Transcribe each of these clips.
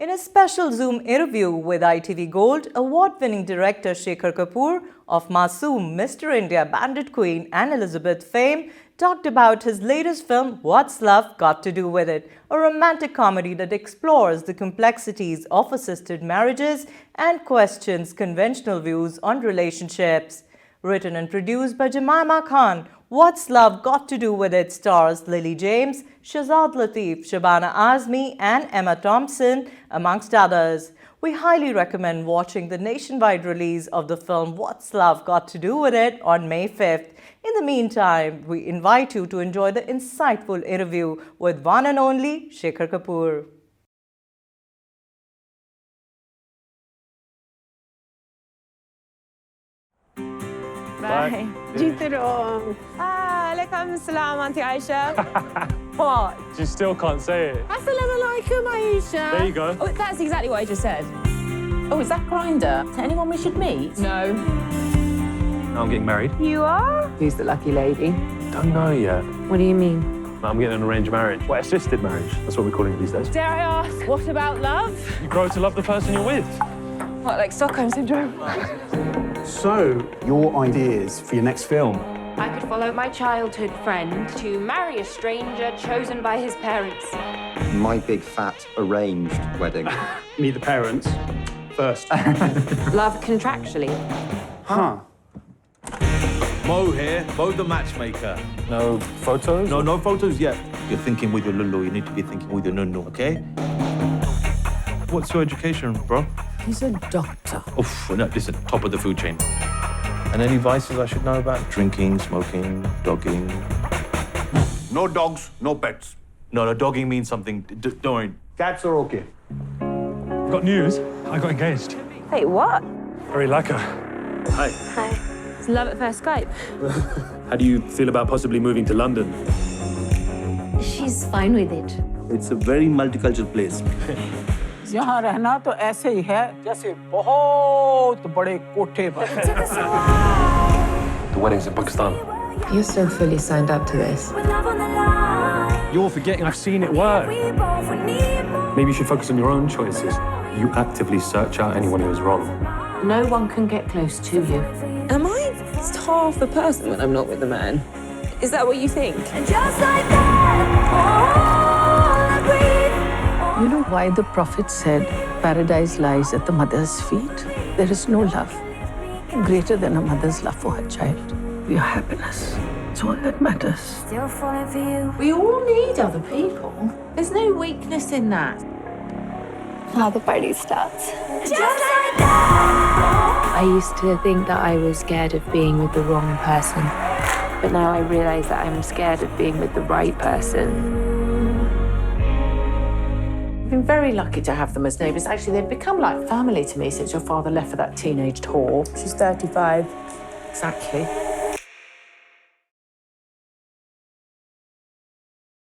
In a special Zoom interview with ITV Gold, award-winning director Shekhar Kapur of Masoom, Mr. India, Bandit Queen and Elizabeth fame talked about his latest film, What's Love Got to Do With It, a romantic comedy that explores the complexities of assisted marriages and questions conventional views on relationships. Written and produced by Jemima Khan, What's Love Got to Do With It stars Lily James, Shazad Latif, Shabana Azmi and Emma Thompson, amongst others. We highly recommend watching the nationwide release of the film What's Love Got to Do With It on May 5th. In the meantime, we invite you to enjoy the insightful interview with one and only Shekhar Kapur. Bye. जीते रहो. Alaikum salam, Auntie Aisha. What? You still can't say it. Assalamu alaikum, Aisha. There you go. Oh, that's exactly what I just said. Oh, is that Grinder? To anyone we should meet? No. I'm getting married. You are? Who's the lucky lady? Don't know yet. What do you mean? I'm getting an arranged marriage. Well, assisted marriage. That's what we're calling it these days. Dare I ask, what about love? You grow to love the person you're with. What, like Stockholm Syndrome? So, your ideas for your next film? I could follow my childhood friend to marry a stranger chosen by his parents. My big fat arranged wedding. Meet the parents first. Love contractually. Huh. Mo here, Mo the matchmaker. No photos? No photos yet. You're thinking with your lulu, you need to be thinking with your nunu, okay? What's your education, bro? He's a doctor. Oof, no, listen, top of the food chain. And any vices I should know about? Drinking, smoking, dogging. No dogs, no pets. No, dogging means something. Don't worry. Cats are okay. Got news. I got engaged. Wait, what? Very like her. Hi. Hi. It's love at first Skype. How do you feel about possibly moving to London? She's fine with it. It's a very multicultural place. यहाँ रहना तो ऐसे ही है जैसे बहुत बड़े कोठे पर. The wedding's in Pakistan. You're so fully signed up to this. You're forgetting I've seen it work. Maybe you should focus on your own choices. You actively search out anyone who is wrong. No one can get close to you. Am I just half a person when I'm not with a man? Is that what you think? You know why the prophet said paradise lies at the mother's feet? There is no love greater than a mother's love for her child. Your happiness. It's all that matters. We all need other people. There's no weakness in that. Now the party starts. I used to think that I was scared of being with the wrong person. But now I realize that I'm scared of being with the right person. I've been very lucky to have them as neighbours. Actually, they've become like family to me since your father left for that teenage tour. She's 35. Exactly.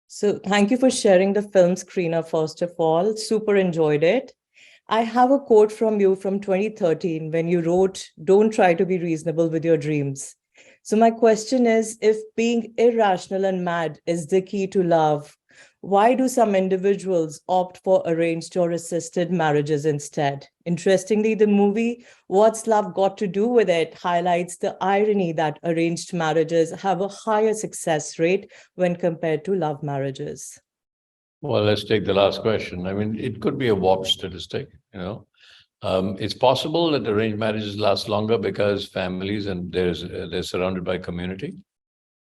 So thank you for sharing the film screener, first of all. Super enjoyed it. I have a quote from you from 2013 when you wrote, "Don't try to be reasonable with your dreams." So my question is, if being irrational and mad is the key to love, why do some individuals opt for arranged or assisted marriages instead? Interestingly, the movie What's Love Got to Do With It highlights the irony that arranged marriages have a higher success rate when compared to love marriages. Well, let's take the last question. I mean, it could be a warped statistic, you know. It's possible that arranged marriages last longer because families and they're surrounded by community,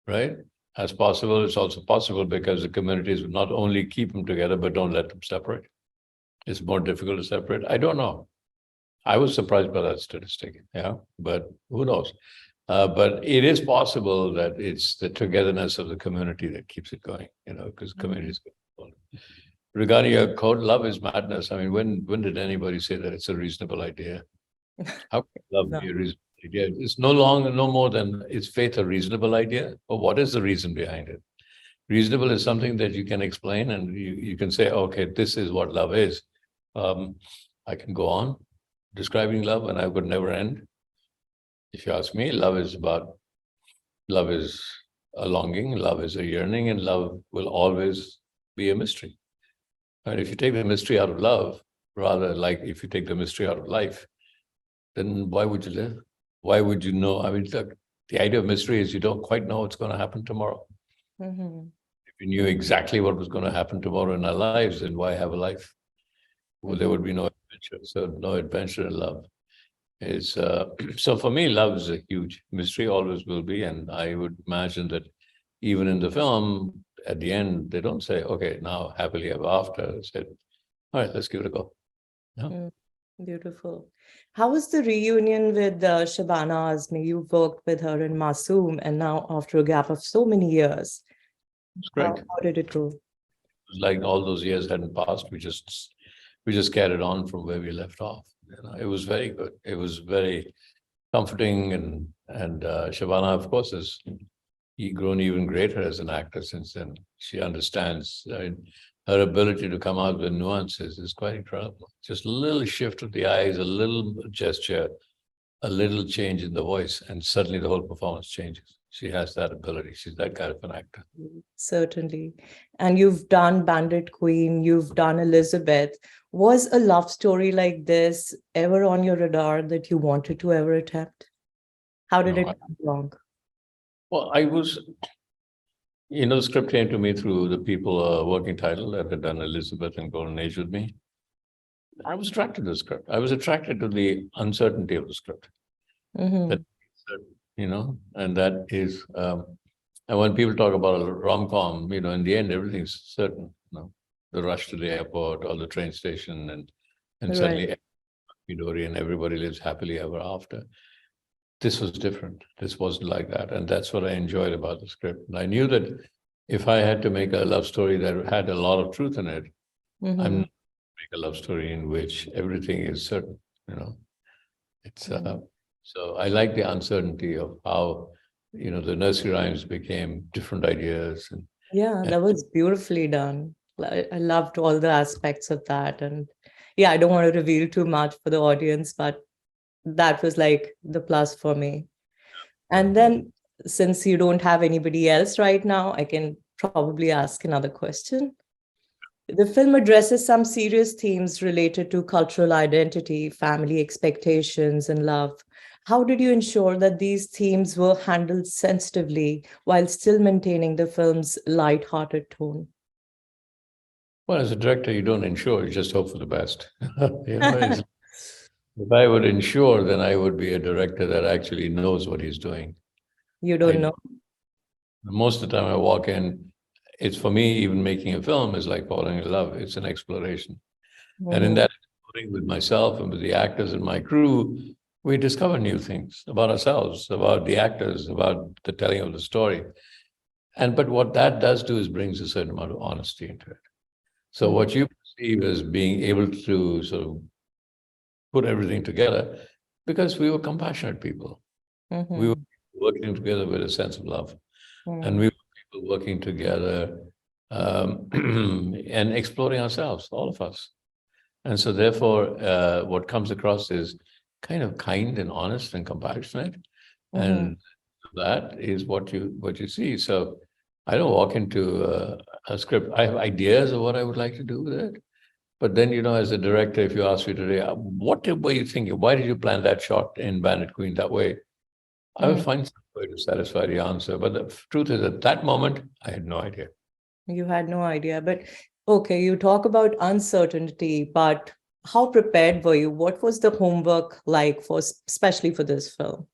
right? As possible, it's also possible because the communities not only keep them together, but don't let them separate. It's more difficult to separate. I don't know. I was surprised by that statistic, yeah, but who knows? But it is possible that it's the togetherness of the community that keeps it going, you know, because communities. Regarding your quote, love is madness. I mean, when did anybody say that it's a reasonable idea? How can love be a reasonable idea? It's no more than is faith a reasonable idea? Or what is the reason behind it? Reasonable is something that you can explain and you can say, okay, this is what love is. I can go on describing love and I would never end. If you ask me, love is a longing, love is a yearning, and love will always be a mystery. And if you take the mystery out of love, rather like if you take the mystery out of life, then why would you live? Why would you know? I mean, look, the idea of mystery is you don't quite know what's going to happen tomorrow. Mhm. If we knew exactly what was going to happen tomorrow in our lives, then why have a life? Well, there would be no adventure. So no adventure in love is so for me, love is a huge mystery, always will be. And I would imagine that even in the film, at the end, they don't say, okay, now happily ever after. They said, all right, let's give it a go. Yeah. Mm, beautiful. How was the reunion with Shabana Azmi? You worked with her in Masoom, and now after a gap of so many years, It's great. how did it go? Like all those years hadn't passed. We just carried on from where we left off. You know, it was very good. It was very comforting, and Shabana, of course, has grown even greater as an actor since then. She understands. I mean, her ability to come out with nuances is quite incredible. Just a little shift of the eyes, a little gesture, a little change in the voice, and suddenly the whole performance changes. She has that ability. She's that kind of an actor. Certainly. And you've done Bandit Queen, you've done Elizabeth. Was a love story like this ever on your radar that you wanted to ever attempt? How did No, it come along? Well, the script came to me through the people working title that had done Elizabeth and Golden Age with me. I was attracted to the script. I was attracted to the uncertainty of the script. Mhm. That, and that is, and when people talk about a rom-com, in the end, everything's certain. The rush to the airport or the train station, and suddenly Midori and everybody lives happily ever after. This was different. This wasn't like that. And that's what I enjoyed about the script. And I knew that if I had to make a love story that had a lot of truth in it, Mhm. I'm not going to make a love story in which everything is certain, It's so I like the uncertainty of how, the nursery rhymes became different ideas. Yeah, that was beautifully done. I loved all the aspects of that. And yeah, I don't want to reveal too much for the audience, but that was like the plus for me. And then, since you don't have anybody else right now, I can probably ask another question. The film addresses some serious themes related to cultural identity, family expectations, and love. How did you ensure that these themes were handled sensitively while still maintaining the film's light-hearted tone? Well, as a director, you don't ensure, you just hope for the best. If I would ensure, then I would be a director that actually knows what he's doing. You don't know? Most of the time I walk in, it's for me, even making a film is like falling in love. It's an exploration. And in that exploring with myself and with the actors and my crew, we discover new things about ourselves, about the actors, about the telling of the story. But what that does do is brings a certain amount of honesty into it. So what you perceive as being able to sort of put everything together, because we were compassionate people. We were working together with a sense of love. And we were people working together and exploring ourselves, all of us. And so therefore, what comes across is kind of kind and honest and compassionate. And that is what you see. So I don't walk into a script. I have ideas of what I would like to do with it. But then, as a director, if you ask me today, what were you thinking? Why did you plan that shot in Bandit Queen that way? I will find some way to satisfy the answer. But the truth is, at that moment, I had no idea. You had no idea. But okay, you talk about uncertainty, but how prepared were you? What was the homework like especially for this film?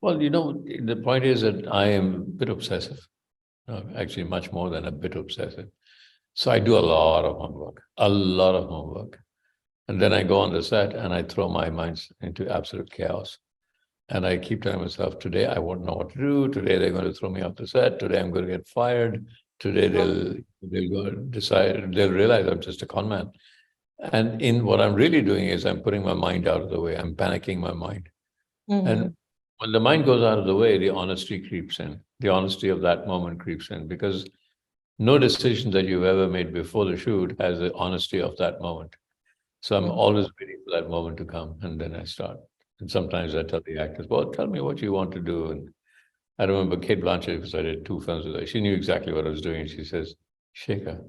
Well, the point is that I am a bit obsessive. Actually, much more than a bit obsessive. So I do a lot of homework. And then I go on the set and I throw my mind into absolute chaos. And I keep telling myself, today I won't know what to do. Today they're going to throw me off the set. Today I'm going to get fired. Today they'll go decide, they'll realize I'm just a con man. And in what I'm really doing is I'm putting my mind out of the way. I'm panicking my mind. And when the mind goes out of the way, the honesty creeps in. The honesty of that moment creeps in, because no decision that you've ever made before the shoot has the honesty of that moment. So I'm always waiting for that moment to come, and then I start. And sometimes I tell the actors, well, tell me what you want to do. And I remember Kate Blanchett, because I did 2 films with her, she knew exactly what I was doing. She says, Shekhar,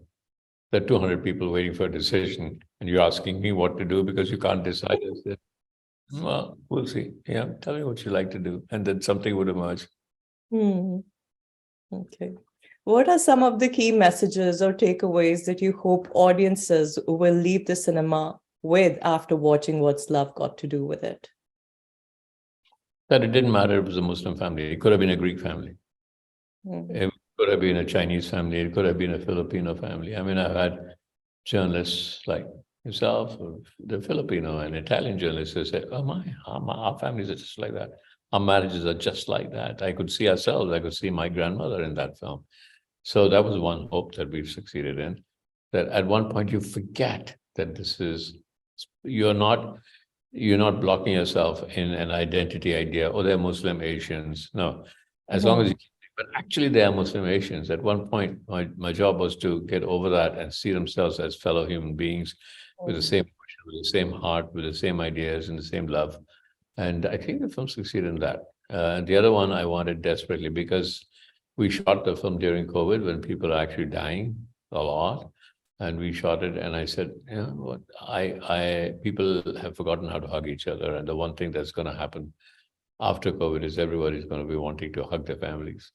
There are 200 people waiting for a decision, and you're asking me what to do because you can't decide. I said, well, we'll see. Yeah, tell me what you like to do, and then something would emerge. Okay. What are some of the key messages or takeaways that you hope audiences will leave the cinema with after watching What's Love Got to Do with It? That it didn't matter if it was a Muslim family. It could have been a Greek family. It could have been a Chinese family. It could have been a Filipino family. I mean, I've had journalists like yourself, or the Filipino and Italian journalists who say, oh our families are just like that. Our marriages are just like that. I could see ourselves. I could see my grandmother in that film. So that was one hope that we've succeeded in, that at one point you forget that this is, you're not blocking yourself in an identity idea, oh, they're Muslim Asians. No, as long as you, but actually they are Muslim Asians. At one point, my job was to get over that and see themselves as fellow human beings with the same emotion, with the same heart, with the same ideas and the same love. And I think the film succeeded in that. And the other one I wanted desperately, because we shot the film during COVID when people are actually dying a lot. And we shot it, and I said, you know what, people have forgotten how to hug each other. And the one thing that's going to happen after COVID is everybody's going to be wanting to hug their families.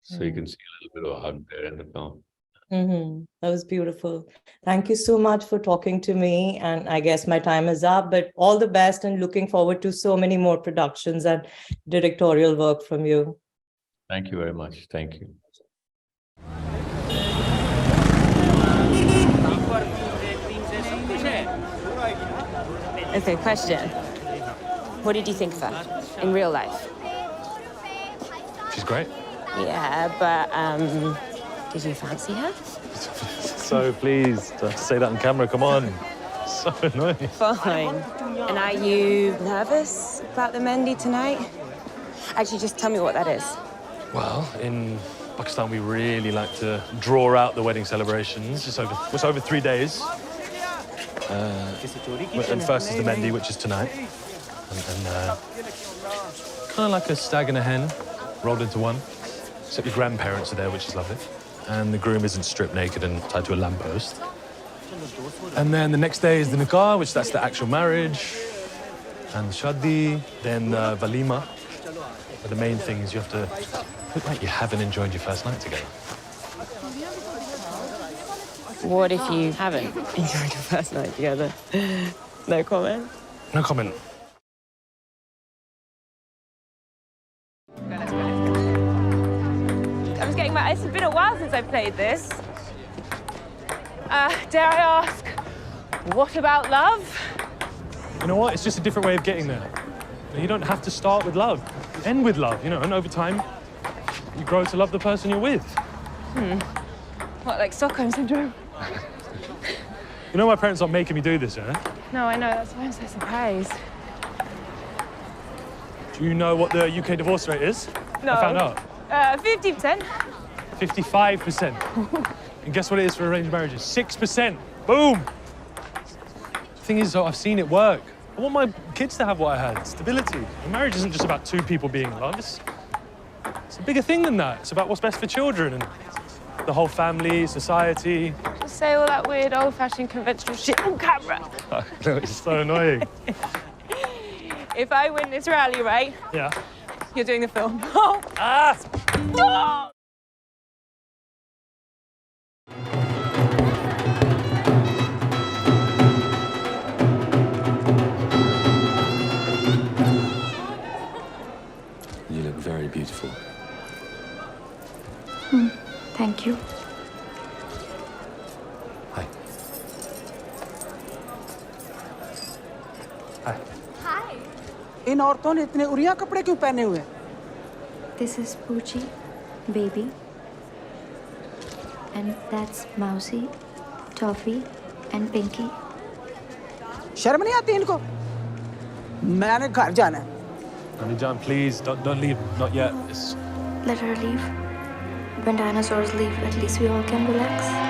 So you can see a little bit of a hug there in the film. That was beautiful. Thank you so much for talking to me. And I guess my time is up, but all the best, and looking forward to so many more productions and directorial work from you. Thank you very much. Thank you. Okay, question. What did you think of her in real life? She's great. Yeah, but did you fancy her? So pleased to say that on camera. Come on. So annoying. Fine. And are you nervous about the Mendi tonight? Actually, just tell me what that is. Well, in Pakistan, we really like to draw out the wedding celebrations. It's over 3 days. And first is the Mendi, which is tonight. And kind of like a stag and a hen rolled into one. Except your grandparents are there, which is lovely. And the groom isn't stripped naked and tied to a lamppost. And then the next day is the nikah, which that's the actual marriage. And the shadi, then the walima. But the main thing is you have to look like you haven't enjoyed your first night together. What if you haven't enjoyed your first night together? No comment? No comment. It's been a while since I played this. Dare I ask, what about love? You know what? It's just a different way of getting there. You don't have to start with love. End with love, you know, and over time, you grow to love the person you're with. What, like Stockholm Syndrome? You know my parents aren't making me do this, eh? No, I know, that's why I'm so surprised. Do you know what the UK divorce rate is? No. I found out. 50%. 55%. And guess what it is for arranged marriages? 6%. Boom! The thing is, I've seen it work. I want my kids to have what I had, stability. And marriage isn't just about two people being in love. It's a bigger thing than that. It's about what's best for children and the whole family, society. Just say all that weird, old-fashioned, conventional shit on camera. No, it's so annoying. If I win this rally, right? Yeah. You're doing the film. Oh! Ah! Oh! You look very beautiful. Thank you. Hi. Hi. Hi. इन औरतों ने इतने urea कपड़े क्यों पहने हुए? This is Poochie, baby. And that's Mousy, Toffee, and Pinky. शर्म नहीं आती इनको? मैंने घर जाना है. John, please, don't leave. Not yet. Let her leave. When dinosaurs leave, at least we all can relax.